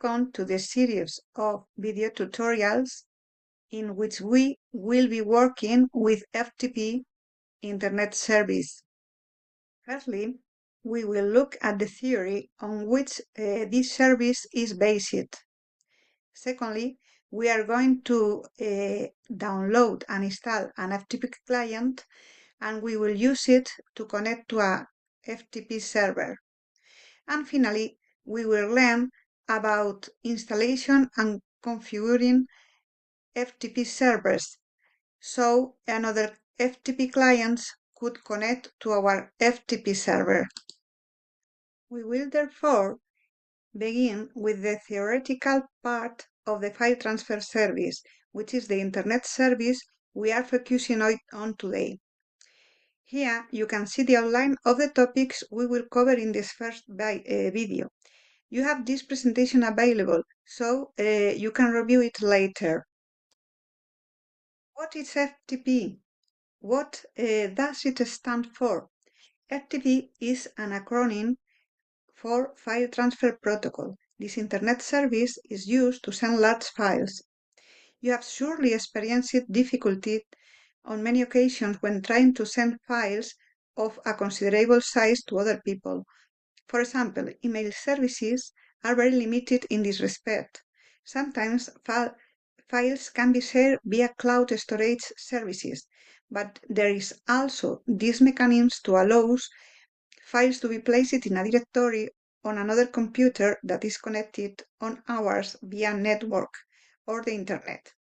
Welcome to the series of video tutorials in which we will be working with FTP Internet Service. Firstly, we will look at the theory on which this service is based. Secondly, we are going to download and install an FTP client, and we will use it to connect to a FTP server. And finally, we will learn about installation and configuring FTP servers, so another FTP clients could connect to our FTP server. We will therefore begin with the theoretical part of the file transfer service, which is the Internet service we are focusing on today. Here you can see the outline of the topics we will cover in this first video. You have this presentation available, so you can review it later. What is FTP? What does it stand for? FTP is an acronym for File Transfer Protocol. This Internet service is used to send large files. You have surely experienced difficulty on many occasions when trying to send files of a considerable size to other people. For example, email services are very limited in this respect. Sometimes files can be shared via cloud storage services, but there is also this mechanism to allow files to be placed in a directory on another computer that is connected on ours via network or the internet.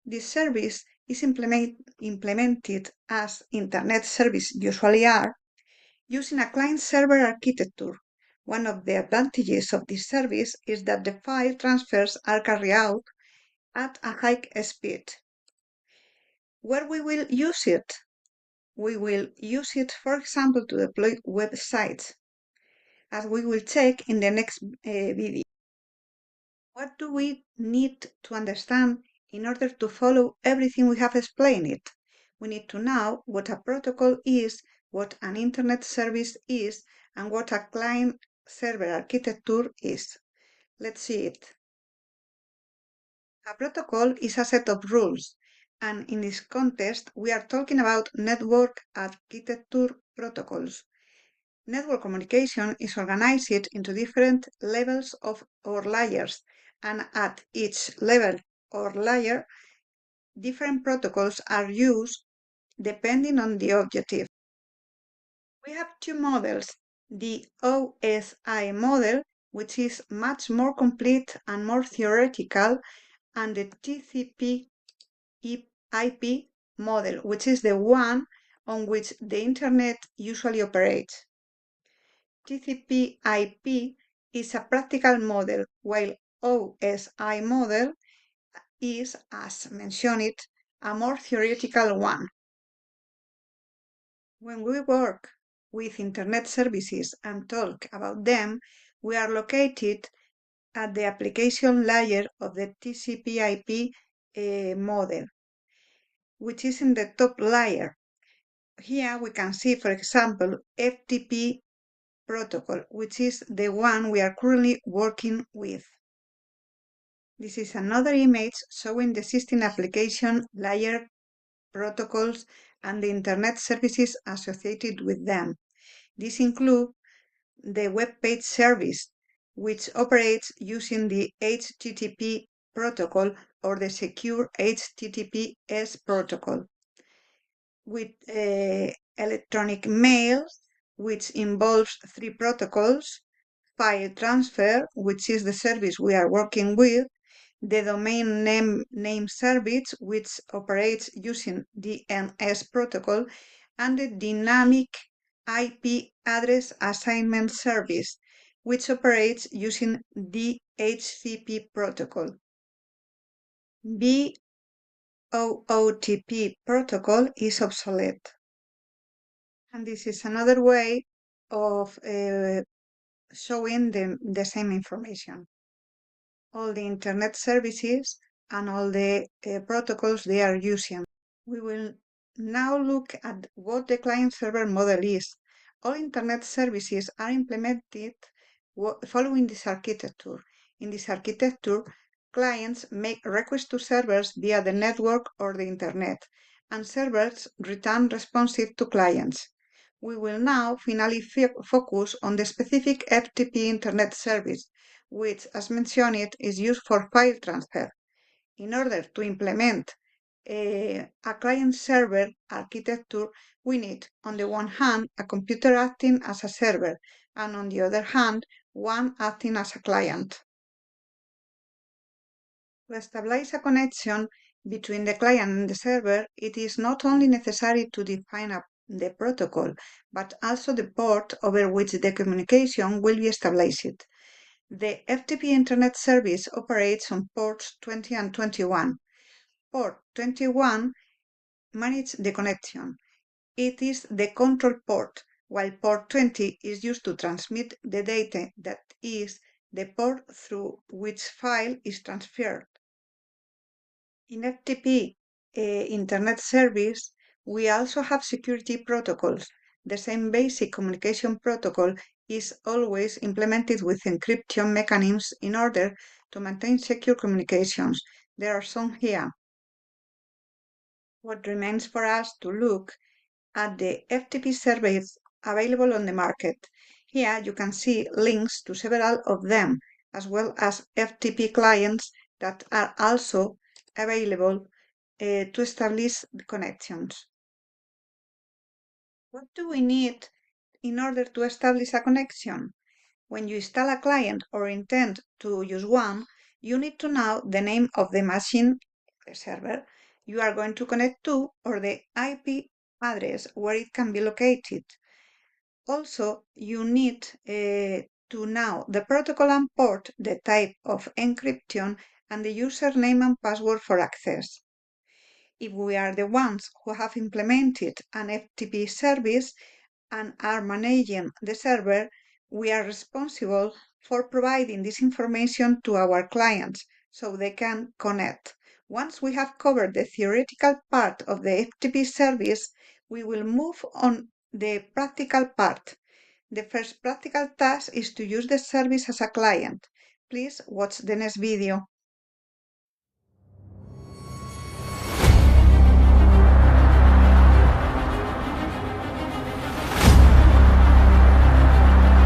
This service is implemented as Internet service usually are, using a client-server architecture. One of the advantages of this service is that the file transfers are carried out at a high speed. Where we will use it? We will use it, for example, to deploy websites, as we will check in the next video. What do we need to understand in order to follow everything we have explained? We need to know what a protocol is, what an internet service is, and what a client-server architecture is. Let's see it. A protocol is a set of rules, and in this context, we are talking about network architecture protocols. Network communication is organized into different levels or layers, and at each level or layer, different protocols are used depending on the objective. We have two models, the OSI model, which is much more complete and more theoretical, and the TCP/IP model, which is the one on which the Internet usually operates. TCP/IP is a practical model, while OSI model is, as mentioned, a more theoretical one. When we work with Internet services and talk about them, we are located at the application layer of the TCP/IP model, which is in the top layer. Here we can see, for example, FTP protocol, which is the one we are currently working with. This is another image showing the existing application layer protocols and the Internet services associated with them. These include the web page service, which operates using the HTTP protocol or the secure HTTPS protocol, with electronic mail, which involves three protocols: file transfer, which is the service we are working with; the domain name service, which operates using the DNS protocol; and the dynamic IP address assignment service, which operates using the DHCP protocol. BOOTP protocol is obsolete. And this is another way of showing the same information. All the Internet services and all the protocols they are using. We will now look at what the client-server model is. All Internet services are implemented following this architecture. In this architecture, clients make requests to servers via the network or the internet, and servers return responsive to clients. We will now finally focus on the specific FTP Internet Service, which, as mentioned, is used for file transfer. In order to implement a client-server architecture, we need, on the one hand, a computer acting as a server, and on the other hand, one acting as a client. To establish a connection between the client and the server, it is not only necessary to define the protocol, but also the port over which the communication will be established. The FTP Internet Service operates on ports 20 and 21. Port 21 manages the connection. It is the control port, while port 20 is used to transmit the data, that is, the port through which file is transferred. In FTP Internet Service, we also have security protocols. The same basic communication protocol is always implemented with encryption mechanisms in order to maintain secure communications. There are some here. What remains for us to look at the FTP service available on the market. Here you can see links to several of them, as well as FTP clients that are also available to establish the connections. What do we need in order to establish a connection? When you install a client or intend to use one, you need to know the name of the machine, the server, you are going to connect to, or the IP address where it can be located. Also, you need to know the protocol and port, the type of encryption, and the username and password for access. If we are the ones who have implemented an FTP service and are managing the server, we are responsible for providing this information to our clients so they can connect. Once we have covered the theoretical part of the FTP service, we will move on the practical part. The first practical task is to use the service as a client. Please watch the next video.